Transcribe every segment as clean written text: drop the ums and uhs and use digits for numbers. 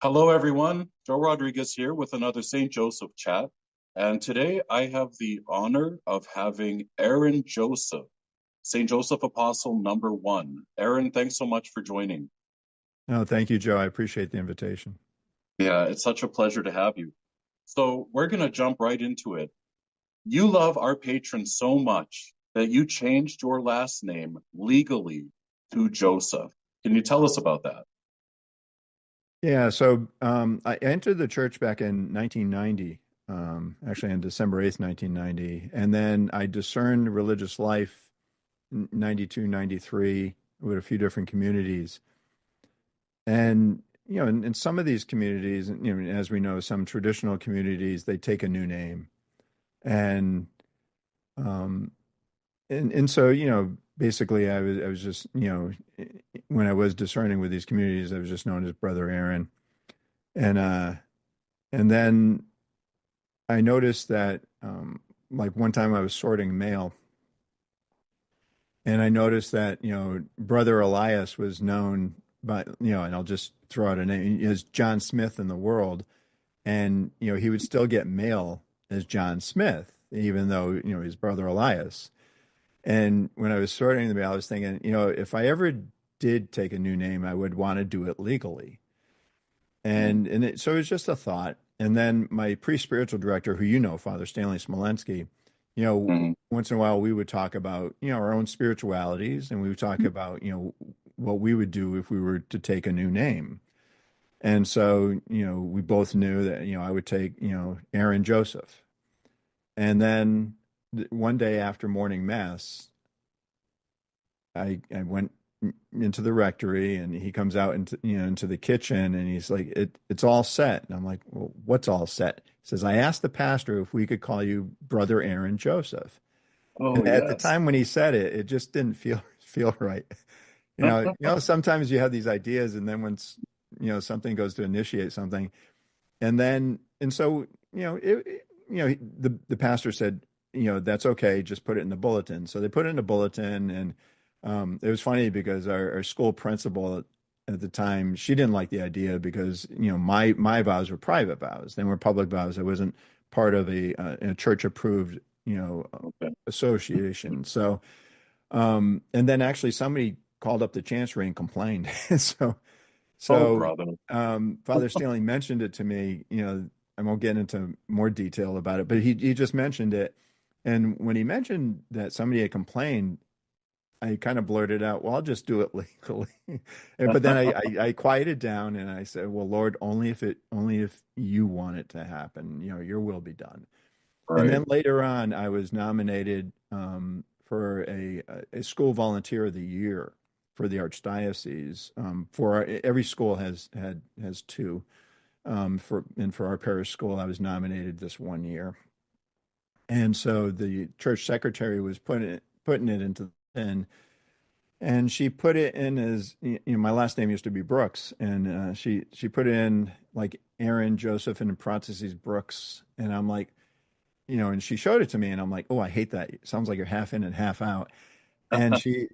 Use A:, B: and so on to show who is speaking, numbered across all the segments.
A: Hello, everyone. Joe Rodriguez here with another St. Joseph chat. And today I have the honor of having Aaron Joseph, St. Joseph Apostle number one. Aaron, thanks so much for joining.
B: No, thank you, Joe. I appreciate the invitation.
A: Yeah, it's such a pleasure to have you. So we're going to jump right into it. You love our patron so much that you changed your last name legally to Joseph. Can you tell us about that?
B: Yeah, so I entered the church back in 1990, actually on December 8th, 1990. And then I discerned religious life in 92, 93 with a few different communities. And, in some of these communities, as we know, some traditional communities, they take a new name. And, um, and so, basically I was just, when I was discerning with these communities, I was just known as Brother Aaron. And and then I noticed that like one time I was sorting mail and I noticed that, Brother Elias was known by, and I'll just throw out a name as John Smith in the world. And, he would still get mail as John Smith, even though, his brother Elias. And when I was sorting the mail, I was thinking, if I ever did take a new name, I would want to do it legally. So it was just a thought. And then my pre-spiritual director, who Father Stanley Smolensky,
A: Mhm.
B: once in a while we would talk about, our own spiritualities, and we would talk about, what we would do if we were to take a new name. And so, we both knew that, I would take, Aaron Joseph. And then one day after morning mass, I went into the rectory and he comes out into the kitchen and he's like, it's all set. And I'm like, well, what's all set? He says, I asked the pastor if we could call you Brother Aaron Joseph.
A: Oh,
B: And at the
A: yes.
B: time when he said it, it just didn't feel right. Sometimes you have these ideas and then once, something goes to initiate something and so, the pastor said, that's okay, just put it in the bulletin. So they put it in the bulletin, and it was funny because our school principal at the time, she didn't like the idea because, my vows were private vows. They were public vows. I wasn't part of a church approved,
A: Okay.
B: association. So, and then actually somebody called up the chancery and complained. So,
A: Oh,
B: so
A: brother.
B: Father Stanley mentioned it to me. I won't get into more detail about it, but he just mentioned it. And when he mentioned that somebody had complained, I kind of blurted out, "Well, I'll just do it legally." But then I quieted down and I said, "Well, Lord, only if you want it to happen. Your will be done." And
A: Right.
B: then later on, I was nominated for a school volunteer of the year for the archdiocese. Every school has two. For our parish school, I was nominated this one year, and so the church secretary was putting it into and she put it in as my last name used to be Brooks, and she put it in like Aaron Joseph and in parentheses Brooks, and I'm like. And she showed it to me and I'm like, oh, I hate that. It sounds like you're half in and half out. And she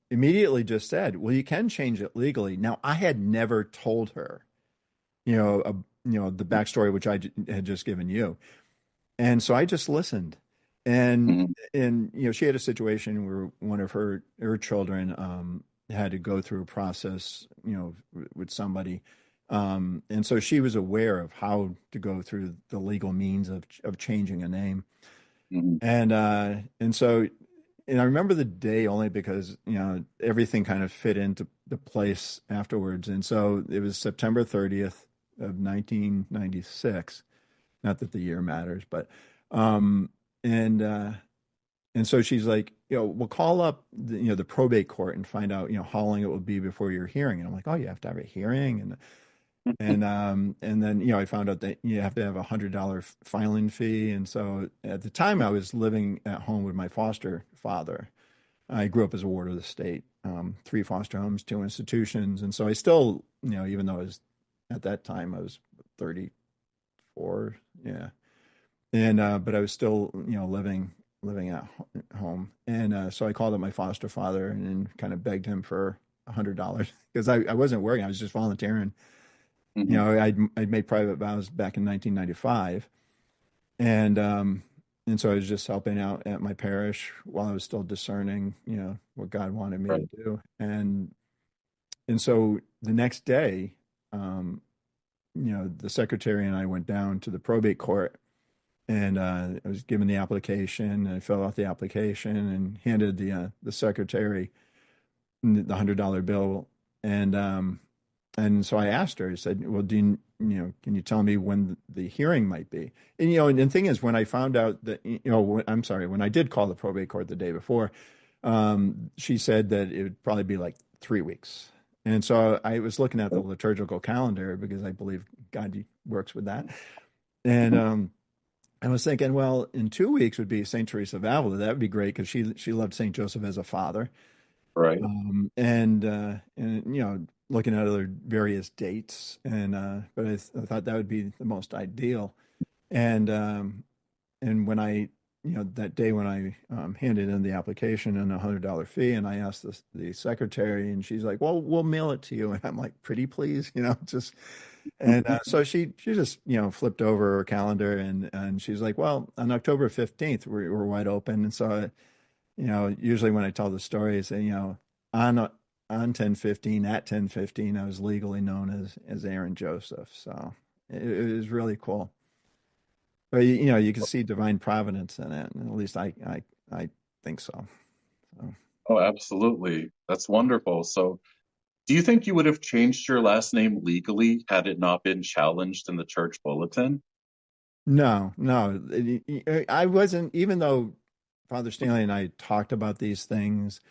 B: immediately just said, well, you can change it legally. Now, I had never told her, the backstory, which had just given you. And so I just listened. And
A: Mhm.
B: she had a situation where one of her children had to go through a process, with somebody. And so she was aware of how to go through the legal means of changing a name.
A: Mhm.
B: And I remember the day only because, everything kind of fit into the place afterwards. And so it was September 30th of 1996. Not that the year matters, but um and uh and so she's like, we'll call up the probate court and find out, how long it will be before your hearing. And I'm like, oh, you have to have a hearing, and then I found out that you have to have $100 filing fee. And so at the time I was living at home with my foster father. I grew up as a ward of the state, three foster homes, two institutions. And so I still, even though I was at that time I was 34, yeah. And but I was still, living at home. And so I called up my foster father and kind of begged him for $100 because I wasn't working. I was just volunteering. You
A: Hmm.
B: know, I'd made private vows back in 1995, and so I was just helping out at my parish while I was still discerning, you know, what God wanted me to
A: Right.
B: do, and so the next day, um, you know, the secretary and I went down to the probate court, and I was given the application, and I filled out the application and handed the secretary the $100 bill, and and so I asked her. I said, "Well, you know, can you tell me when the hearing might be?" And you know, and the thing is, when I found out that, you know, I'm sorry, when I did call the probate court the day before, she said that it would probably be like 3 weeks. And so I was looking at the liturgical calendar because I believe God works with that. And I was thinking, well, in 2 weeks would be Saint Teresa of Avila. That would be great because she loved Saint Joseph as a father.
A: Right.
B: And you know, looking at other various dates, and but I thought that would be the most ideal. And and when I, you know, that day when I handed in the application and $100 fee, and I asked the secretary, and she's like, "Well, we'll mail it to you." And I'm like, "Pretty please," you know, just. And so she just, you know, flipped over her calendar, and she's like, "Well, on October 15th, we're wide open." And so, you know, usually when I tell the story, I say, you know, on 10:15 at 10:15, I was legally known as Aaron Joseph. So it was really cool. But you know, you can see divine providence in it. And at least I think so. So
A: Oh, absolutely. That's wonderful. So, do you think you would have changed your last name legally had it not been challenged in the church bulletin?
B: no, no, I wasn't. Even though Father Stanley and I talked about these things,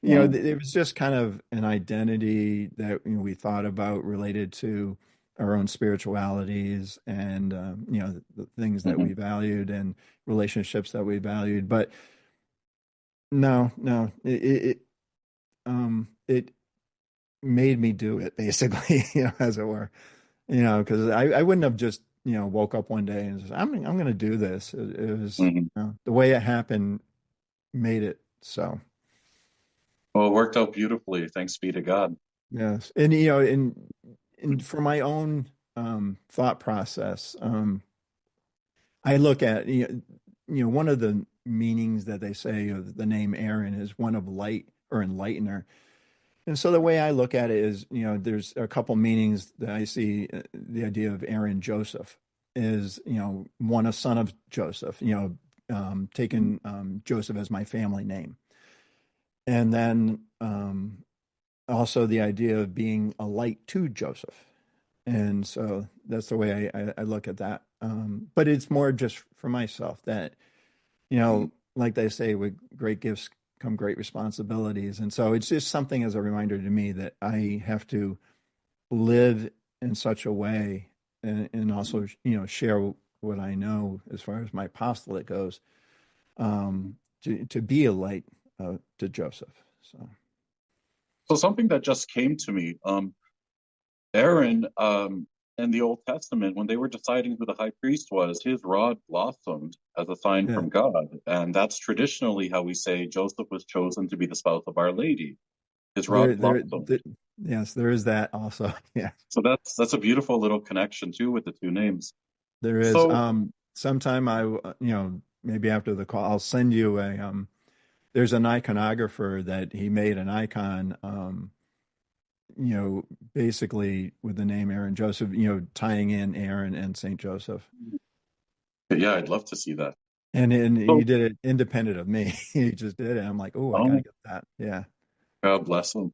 B: you know,
A: Mm,
B: it was just kind of an identity that, you know, we thought about related to our own spiritualities and, you know, the things that we
A: mhm.
B: valued and relationships that we valued. But no, no, it made me do it basically, you know, as it were, you know, because I wouldn't have just, you know, woke up one day and said, I'm going to do this. It was,
A: Mhm.
B: you know, the way it happened made it so.
A: Well, it worked out beautifully. Thanks be to God.
B: Yes. And you know, and for my own thought process, I look at, you know, one of the meanings that they say of the name Aaron is one of light or enlightener. And so the way I look at it is, you know, there's a couple meanings that I see. The idea of Aaron Joseph is, you know, one, a son of Joseph, you know, taking Joseph as my family name. And then also the idea of being a light to Joseph. And so that's the way I look at that. But it's more just for myself that, you
A: Mhm.
B: know, like they say, with great gifts come great responsibilities. And so it's just something as a reminder to me that I have to live in such a way, and also, you know, share what I know as far as my apostolate goes, to be a light to Joseph. So,
A: So, something that just came to me, Aaron, in the Old Testament, when they were deciding who the high priest was, his rod blossomed as a sign
B: yeah,
A: from God. And that's traditionally how we say Joseph was chosen to be the spouse of Our Lady. His
B: there,
A: rod
B: there,
A: blossomed.
B: there yes, there is that also. Yeah.
A: So that's a beautiful little connection too with the two names.
B: There is.
A: So,
B: Sometime you know, maybe after the call, I'll send you there's an iconographer that he made an icon, you know, basically with the name Aaron Joseph, you know, tying in Aaron and Saint Joseph.
A: yeah, I'd love to see that.
B: And he
A: So,
B: did it independent of me. He just did it. I'm like, oh, I gotta
A: oh,
B: get that. Yeah.
A: God bless him.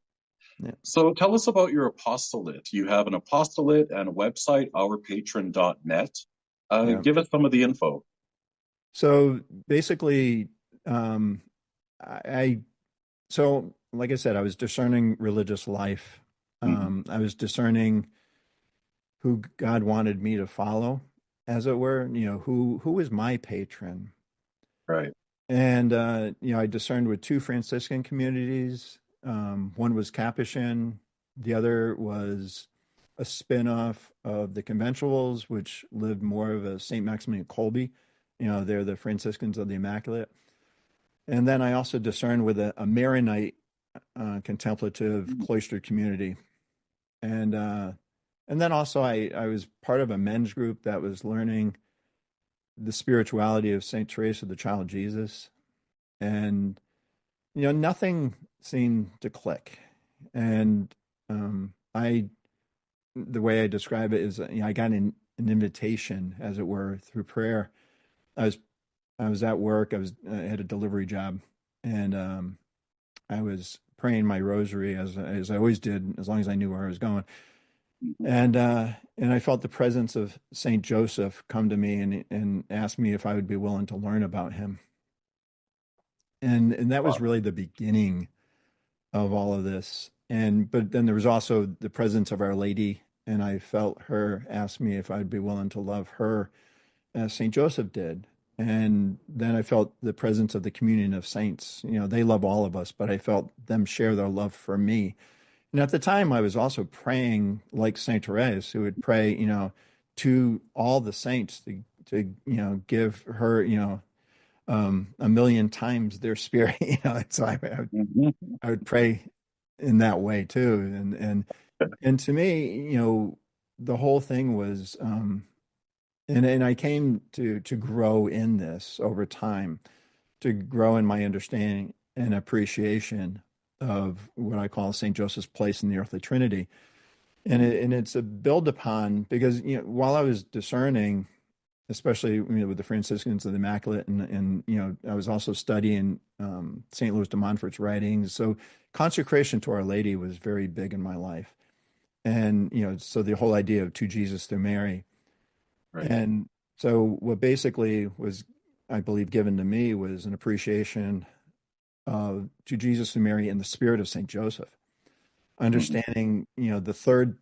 B: Yeah.
A: So tell us about your apostolate. You have an apostolate and a website, ourpatron.net.
B: Yeah.
A: Give us some of the info.
B: So basically, um, I so like I said, I was discerning religious life.
A: Mhm.
B: I was discerning who God wanted me to follow, as it were. You know, who is my patron?
A: Right.
B: And you know, I discerned with two Franciscan communities. One was Capuchin, the other was a spin-off of the Conventuals, which lived more of a Saint Maximilian Kolbe. You know, they're the Franciscans of the Immaculate. And then I also discerned with a Maronite contemplative cloistered community. And And then also I was part of a men's group that was learning the spirituality of Saint Teresa, the Child Jesus. And, nothing seemed to click. And the way I describe it is, I got an invitation, as it were, through prayer. I was, I was at work. I had a delivery job, and I was praying my rosary as I always did, as long as I knew where I was going.
A: Mhm.
B: And I felt the presence of Saint Joseph come to me and ask me if I would be willing to learn about him. And that was
A: Wow.
B: really the beginning of all of this. But then there was also the presence of Our Lady, and I felt her ask me if I'd be willing to love her as Saint Joseph did. And then I felt the presence of the communion of saints. They love all of us, but I felt them share their love for me. And at the time, I was also praying like Saint Therese, who would pray, to all the saints to give her, a million times their spirit. So
A: Mhm.
B: I would pray in that way too. And to me, the whole thing was, and I came to grow in this over time, to grow in my understanding and appreciation of what I call Saint Joseph's place in the earthly Trinity. And it's a build upon, because while I was discerning, especially with the Franciscans of the Immaculate, and I was also studying St. Louis de Montfort's writings. So consecration to Our Lady was very big in my life, and so the whole idea of to Jesus through Mary.
A: Right.
B: And so what basically was, I believe, given to me was an appreciation of to Jesus through Mary in the spirit of Saint Joseph,
A: Mhm.
B: understanding the third,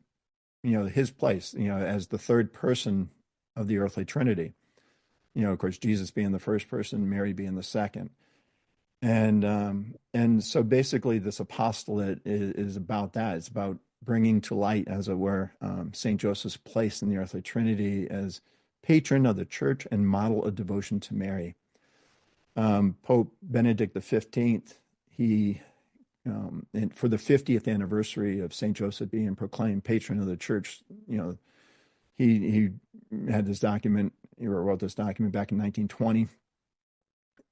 B: his place, as the third person of the earthly Trinity. Of course, Jesus being the first person, Mary being the second. And so basically this apostolate is about that. It's about bringing to light, as it were, Saint Joseph's place in the earthly Trinity as patron of the church and model of devotion to Mary. Pope Benedict XV, he and for the 50th anniversary of Saint Joseph being proclaimed patron of the church, he had this document, he wrote this document back in 1920.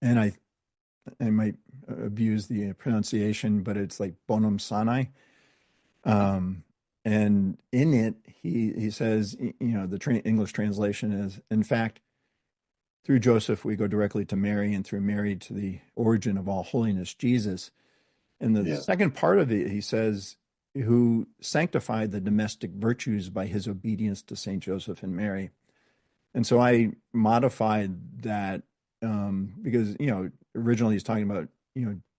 B: And I might abuse the pronunciation, but it's like bonum sane. Um, and in it, he says, the English translation is, in fact, through Joseph, we go directly to Mary, and through Mary to the origin of all holiness, Jesus. And the
A: Yeah.
B: second part of it, he says, who sanctified the domestic virtues by his obedience to Saint Joseph and Mary. And so I modified that, because originally he's talking about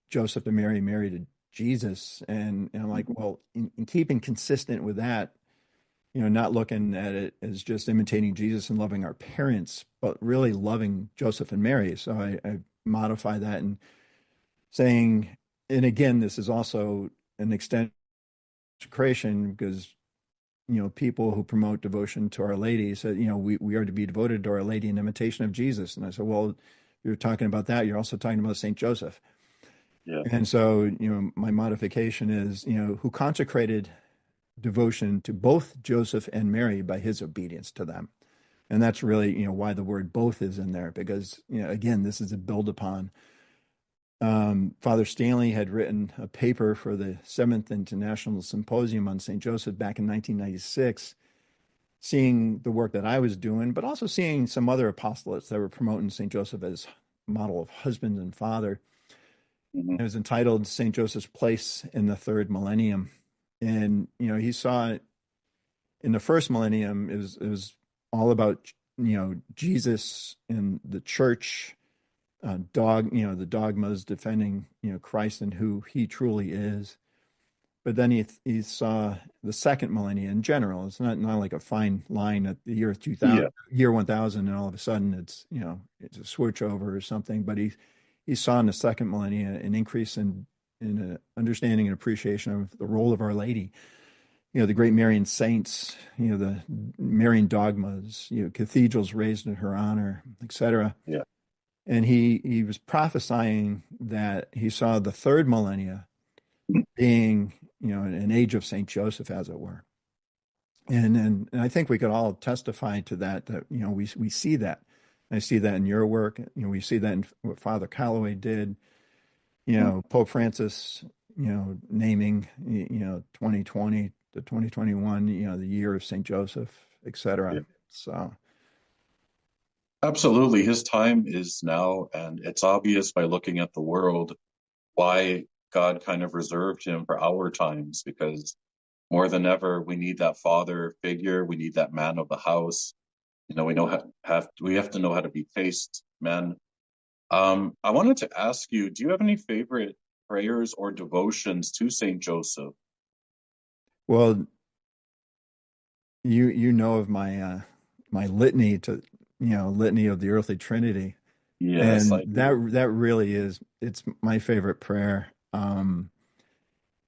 B: Joseph and Mary married to Jesus, and I'm like,
A: Mhm.
B: well, in keeping consistent with that, not looking at it as just imitating Jesus and loving our parents, but really loving Joseph and Mary. So I modify that and saying, and again, this is also an extension of creation, because people who promote devotion to Our Lady said, we are to be devoted to Our Lady in imitation of Jesus. And I said, well, you're talking about that. You're also talking about Saint Joseph.
A: Yeah.
B: And so, my modification is, who consecrated devotion to both Joseph and Mary by his obedience to them. And that's really, why the word both is in there, because, again, this is a build upon. Father Stanley had written a paper for the Seventh International Symposium on St. Joseph back in 1996, seeing the work that I was doing, but also seeing some other apostolates that were promoting St. Joseph as model of husband and father.
A: Mhm.
B: It was entitled St. Joseph's Place in the Third Millennium. And, he saw it in the first millennium, it was all about, Jesus and the church, the dogmas defending, Christ and who he truly is. But then he saw the second millennia in general. It's not like a fine line at the year 2000,
A: Yeah.
B: year 1000, and all of a sudden it's a switch over or something. But he saw in the second millennia an increase in understanding and appreciation of the role of Our Lady. The great Marian saints, the Marian dogmas, cathedrals raised in her honor, etc.
A: Yeah.
B: And he was prophesying that he saw the third millennia being, an age of Saint Joseph, as it were. And I think we could all testify to that, that, we see that. I see that in your work. We see that in what Father Calloway did,
A: Mm,
B: Pope Francis, naming, 2020 to 2021, the year of St. Joseph,
A: yeah.
B: etc. So,
A: Absolutely. His time is now, and it's obvious by looking at the world why God kind of reserved him for our times, because more than ever, we need that father figure. We need that man of the house. We know we have to know how to be chaste men. I wanted to ask you, do you have any favorite prayers or devotions to Saint Joseph?
B: well, you know of my litany to, litany of the earthly Trinity.
A: Yes,
B: And
A: I do.
B: that really is, it's my favorite prayer.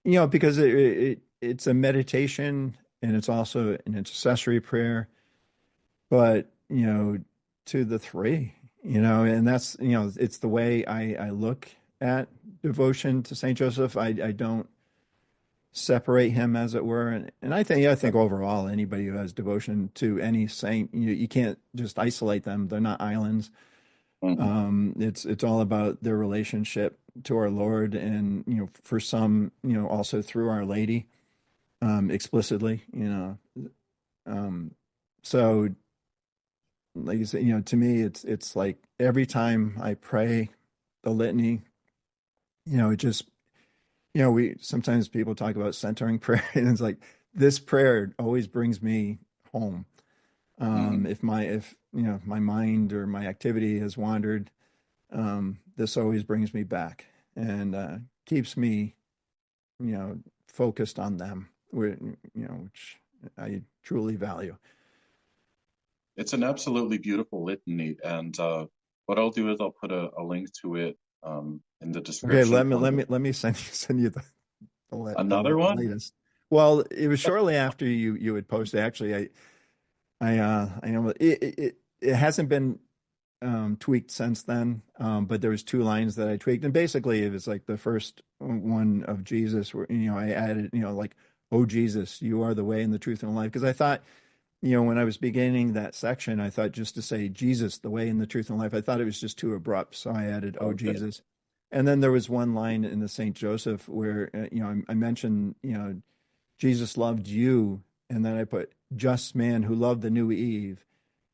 B: Because it's a meditation and it's also an intercessory prayer, but to the three, and that's, it's the way I look at devotion to Saint Joseph. I don't separate him, as it were. And I think overall, anybody who has devotion to any saint, you can't just isolate them. They're not islands.
A: Mhm.
B: It's all about their relationship to our Lord, and for some, also through Our Lady, explicitly. Um, so, like you said, to me, it's like every time I pray the litany, it just, we sometimes people talk about centering prayer, and it's like this prayer always brings me home.
A: Mhm.
B: If my mind or my activity has wandered, this always brings me back, and keeps me, focused on them, which I truly value.
A: It's an absolutely beautiful litany, and what I'll do is I'll put a link to it in the
B: Okay,
A: description
B: let me
A: for
B: let
A: the
B: me let me send you
A: another
B: the
A: one.
B: latest. Well, it was shortly after you had posted. Actually, I know it hasn't been tweaked since then, but there was two lines that I tweaked, and basically it was like the first one of Jesus, where I added, like, "Oh Jesus, you are the way and the truth and the life," because I thought, when I was beginning that section, I thought just to say Jesus, the way and the truth and life, I thought it was just too abrupt. So I added, "Oh
A: Okay.
B: Jesus." And then there was one line in the St. Joseph where, I mentioned, Jesus loved you. And then I put, just man who loved the new Eve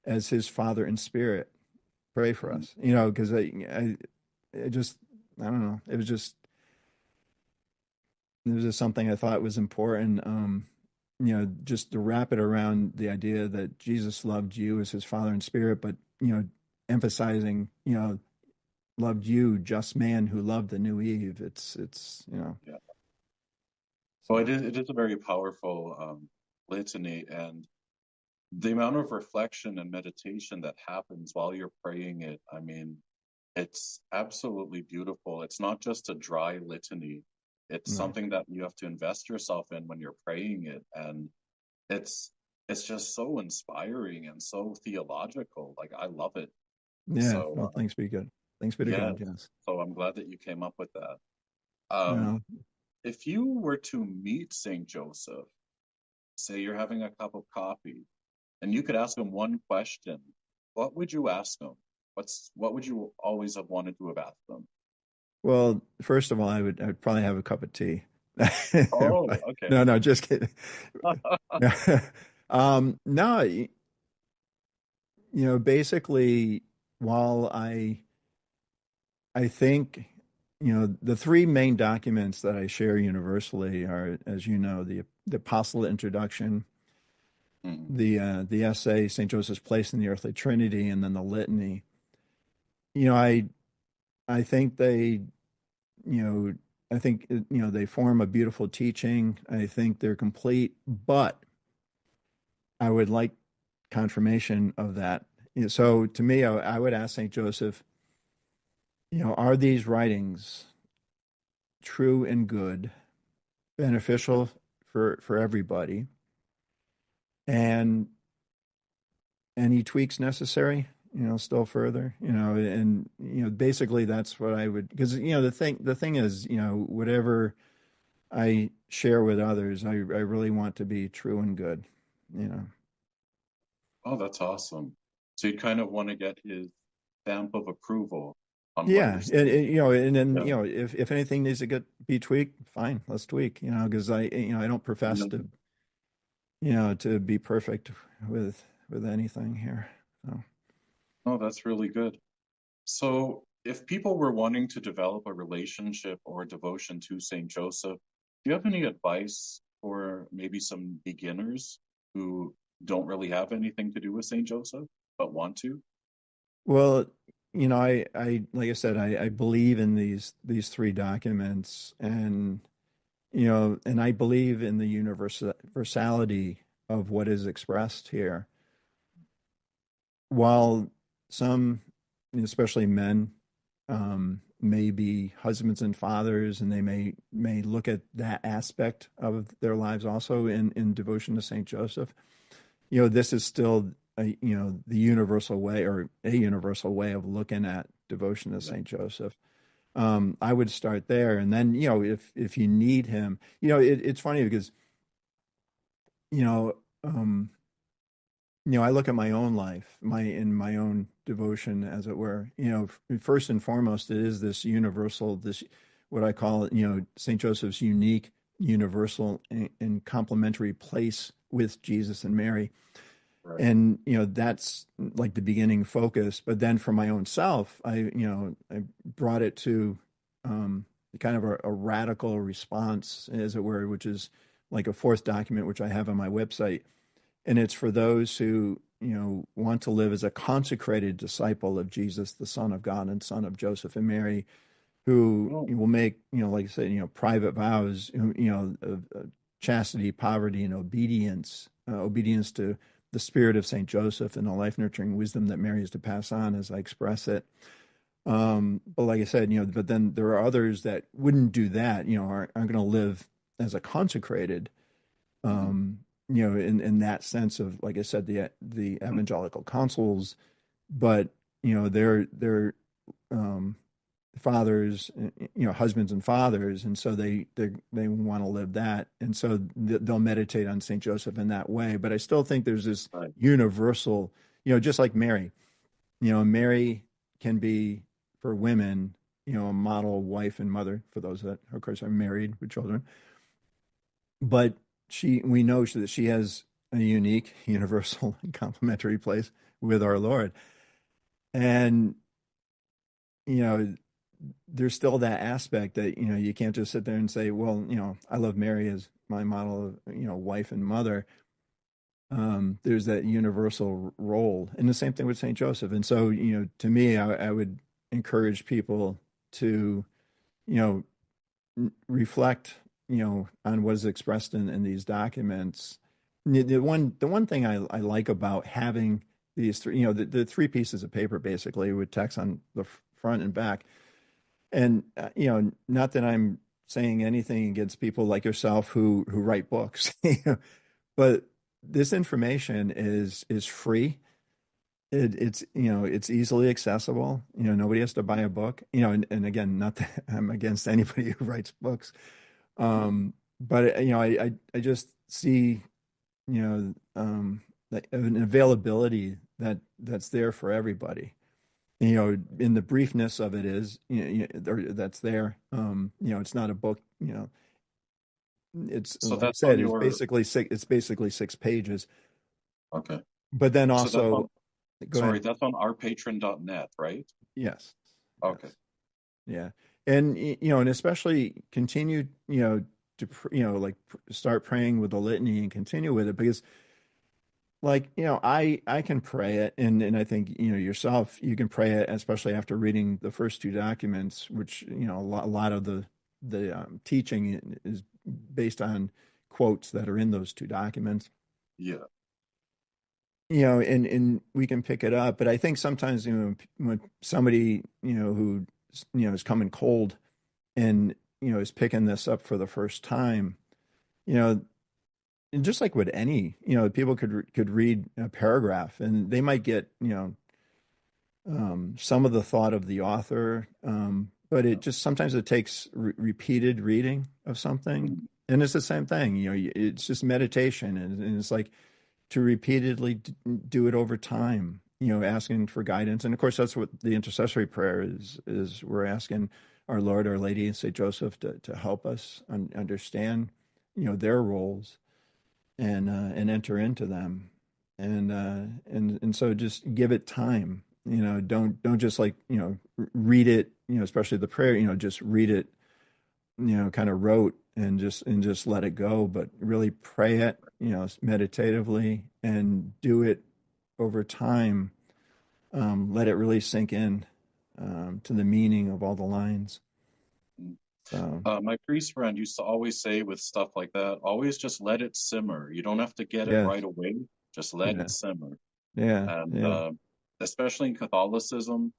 B: as his father in spirit. Pray for
A: Mhm.
B: us, because it just, I don't know. It was just something I thought was important. Just to wrap it around the idea that Jesus loved you as his father in spirit, but, emphasizing, loved you, just man who loved the new Eve. It's.
A: Yeah. Well,
B: So
A: it is a very powerful litany, and the amount of reflection and meditation that happens while you're praying it, I mean, it's absolutely beautiful. It's not just a dry litany. It's
B: no,
A: something that you have to invest yourself in when you're praying it. And it's it's just so inspiring and so theological. Like I love it.
B: yeah.
A: So
B: Well, thanks be good. Thanks be to
A: yes.
B: God. Yes.
A: So I'm glad that you came up with that. Um,
B: No.
A: if you were to meet Saint Joseph, say you're having a cup of coffee, and you could ask him one question, what would you ask him? What would you always have wanted to have asked him?
B: Well, first of all, I would probably have a cup of tea.
A: Oh, okay.
B: No, no, just kidding. No, basically, while I think, the three main documents that I share universally are, as you know, the Apostolate introduction,
A: Mm,
B: the essay, St. Joseph's Place in the Earthly Trinity, and then the Litany. You know, I I think you know, I think, they form a beautiful teaching. I think they're complete, but I would like confirmation of that. So to me, I would ask St. Joseph, are these writings true and good, beneficial for everybody, and any tweaks necessary? Still further. And basically that's what I would, because the thing is, whatever I share with others, I really want to be true and good. you know.
A: Oh, that's awesome. So you kind of want to get his stamp of approval on what you're
B: Yeah,
A: saying.
B: you know, and then
A: Yeah.
B: you know, if anything needs to be tweaked, fine, let's tweak. You know, because I don't profess
A: Yeah.
B: to to be perfect with anything here. So.
A: Oh, that's really good. So if people were wanting to develop a relationship or devotion to Saint Joseph, do you have any advice for maybe some beginners who don't really have anything to do with Saint Joseph but want to?
B: Well, like I said, I believe in these three documents, and and I believe in the universality of what is expressed here. While some, especially men, may be husbands and fathers, and they may look at that aspect of their lives also in devotion to Saint Joseph. This is still the universal way, or a universal way of looking at devotion to
A: Yeah.
B: Saint Joseph. I would start there, and then if you need him, it's funny because you know um, I look at my own life, in my own devotion, as it were. First and foremost, it is this universal, this what I call it, Saint Joseph's unique, universal, and complementary place with Jesus and Mary.
A: Right.
B: And that's like the beginning focus. But then for my own self, I brought it to kind of a radical response, as it were, which is like a fourth document, which I have on my website. And it's for those who want to live as a consecrated disciple of Jesus, the Son of God and Son of Joseph and Mary, who
A: Oh,
B: will make, like I said, private vows, of chastity, poverty, and obedience, obedience to the spirit of Saint Joseph and the life nurturing wisdom that Mary is to pass on, as I express it. But like I said, but then there are others that wouldn't do that, aren't going to live as a consecrated,
A: mhm.
B: um, in that sense of, like I said, the evangelical councils, but they're um, fathers, husbands and fathers, and so they want to live that, and so they'll meditate on Saint Joseph in that way. But I still think there's this
A: Right.
B: universal, just like Mary. Mary can be, for women, a model wife and mother for those that, of course, are married with children. But we know that she has a unique, universal, and complementary place with our Lord, and you know there's still that aspect that you can't just sit there and say, well, I love Mary as my model of wife and mother. There's that universal role, and the same thing with Saint Joseph. And so to me, I would encourage people to you know reflect on what is expressed in these documents. The one thing I like about having these three, the three pieces of paper, basically, with text on the front and back. And not that I'm saying anything against people like yourself who write books, but this information is free. It's easily accessible. Nobody has to buy a book. And again, not that I'm against anybody who writes books, but I just see like an availability that's there for everybody. In the briefness of it is, that's there. It's not a book. It's
A: So
B: like I
A: that's
B: said,
A: on
B: it's
A: your,
B: basically six. It's basically 6 pages.
A: okay.
B: But then
A: So that's
B: also,
A: on,
B: go
A: sorry,
B: ahead.
A: that's on ourpatron.net, right?
B: Yes,
A: Okay.
B: yes, yeah, and and especially continue, to like start praying with the litany and continue with it, because like I can pray it, and I think yourself, you can pray it, especially after reading the first two documents, which a lot of the teaching is based on quotes that are in those two documents.
A: Yeah.
B: And we can pick it up, but I think sometimes when somebody who is coming cold and is picking this up for the first time, you know and just like with any, people could read a paragraph and they might get, some of the thought of the author, but it just sometimes it takes repeated reading of something,
A: Mhm.
B: and it's the same thing. It's just meditation, and it's like to repeatedly do it over time, asking for guidance. And of course, that's what the intercessory prayer is we're asking our Lord, Our Lady, and St. Joseph to help us understand, their roles and enter into them. And so just give it time. Don't just like, read it, especially the prayer, just read it, kind of rote and just let it go, but really pray it, meditatively and do it over time. Let it really sink in to the meaning of all the lines. So
A: My priest friend used to always say with stuff like that, always just let it simmer. You don't have to get it
B: yes,
A: right away. Just let
B: yeah,
A: it simmer.
B: yeah,
A: And
B: yeah,
A: especially in Catholicism,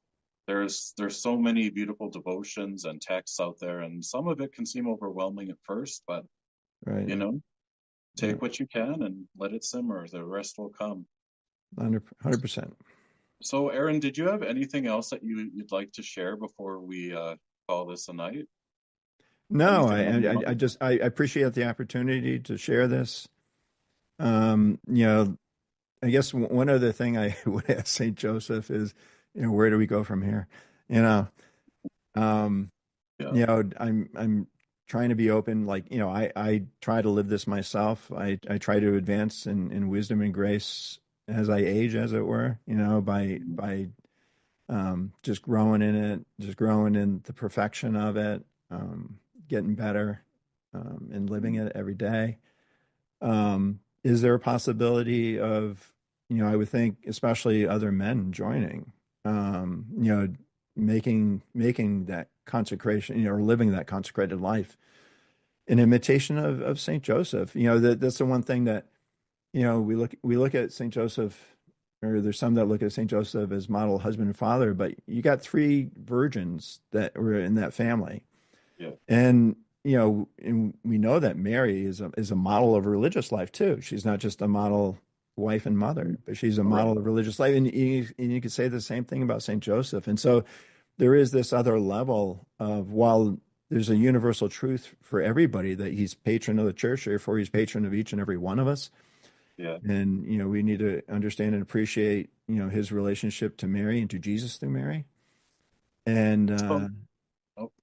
A: there's so many beautiful devotions and texts out there, and some of it can seem overwhelming at first, but
B: right,
A: you know,
B: yeah,
A: take what you can and let it simmer. The rest will come.
B: 100%.
A: So, Aaron, did you have anything else that you'd like to share before we call this a night?
B: No,
A: Anything
B: I,
A: on your
B: I, I
A: mind?
B: just I appreciate the opportunity to share this. You know, I guess one other thing I would ask Saint Joseph is, where do we go from here? You know, um,
A: Yeah.
B: I'm trying to be open. Like, I try to live this myself. I try to advance in wisdom and grace as I age, as it were.
A: Mhm.
B: By just growing in it, just growing in the perfection of it, getting better, and living
A: Mhm.
B: it every day. Is there a possibility of, I would think, especially other men joining, making that consecration, or living that consecrated life in imitation of Saint Joseph? That's the one thing that, we look at Saint Joseph, or there's some that look at Saint Joseph as model husband and father, but you got three virgins that were in that family.
A: Yeah.
B: And and we know that Mary is a model of religious life too. She's not just a model wife and mother,
A: Mhm.
B: but she's a
A: Right.
B: model of religious life. And you could say the same thing about Saint Joseph. And so there is this other level of, while there's a universal truth for everybody that he's patron of the church, therefore he's patron of each and every one of us.
A: Yeah.
B: And we need to understand and appreciate his relationship to Mary and to Jesus through Mary. And
A: So,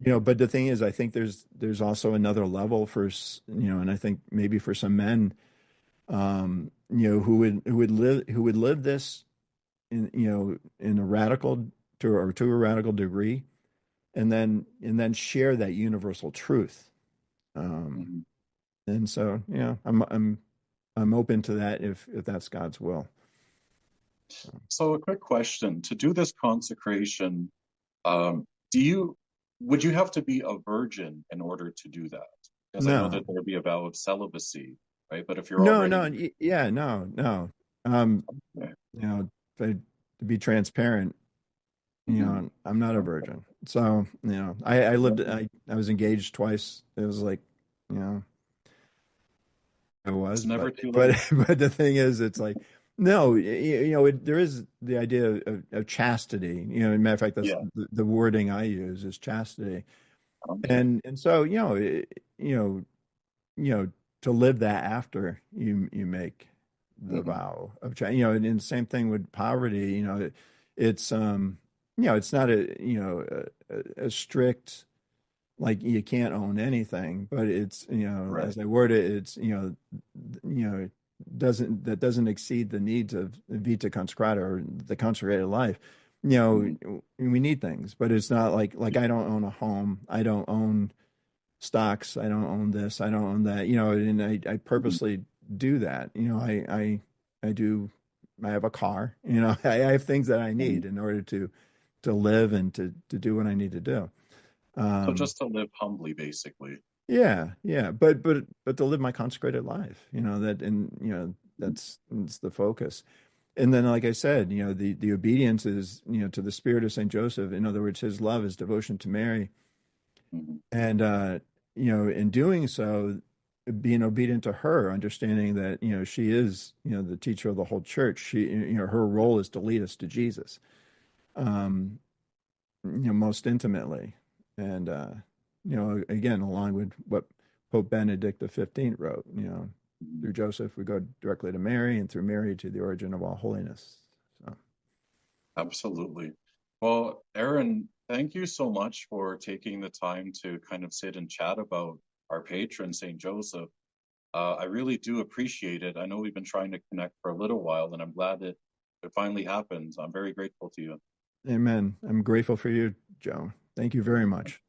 A: oh,
B: but the thing is, I think there's also another level for and I think maybe for some men, who would live this in a radical to a radical degree, and then share that universal truth. Um,
A: mhm.
B: and so, I'm open to that if that's God's will.
A: So a quick question. To do this consecration, do you would you have to be a virgin in order to do that? Because I know
B: No,
A: that there would be a vow of celibacy, right? But if you're
B: no,
A: already
B: no, yeah, no, no. Um,
A: okay.
B: to be transparent,
A: Hmm.
B: I'm not a
A: Okay.
B: virgin. So, I lived,
A: Okay.
B: I was engaged twice. It was like, you know, I
A: It's
B: was,
A: never
B: but,
A: too
B: but,
A: late.
B: but the thing is, it's like, no, there is the idea of chastity. Matter of fact, that's
A: Yeah.
B: the wording I use is chastity.
A: Okay.
B: And so, you know, to live that after you make the
A: Hmm.
B: vow of change. And same thing with poverty. It's it's not a strict, like you can't own anything, but it's
A: Right.
B: as I word it, it's doesn't exceed the needs of vita consecrata, or the consecrated life.
A: Hmm.
B: We need things, but it's not like I don't own a home, I don't own stocks, I don't own this, I don't own that, and I
A: Hmm.
B: purposely do that. I do, I have a car, I have things that I
A: Hmm.
B: need in order to live and to do what I need to do.
A: So
B: Um,
A: just to live humbly, basically.
B: yeah, yeah, but to live my consecrated life, that's the focus. And then, like I said, the obedience is, to the spirit of Saint Joseph. In other words, his love, his devotion to Mary,
A: Hmm.
B: and in doing so, being obedient to her, understanding that she is the teacher of the whole church. Her
A: Yeah.
B: role is to lead us to Jesus, um, most intimately, and again, along with what Pope Benedict XV wrote.
A: Mhm.
B: Through Joseph, we go directly to Mary, and through Mary to the origin of all holiness. So,
A: Absolutely. Well, Aaron, thank you so much for taking the time to kind of sit and chat about our patron, St. Joseph. I really do appreciate it. I know we've been trying to connect for a little while, and I'm glad that it finally happened. I'm very grateful to you.
B: amen. I'm grateful for you, Joe. Thank you very much.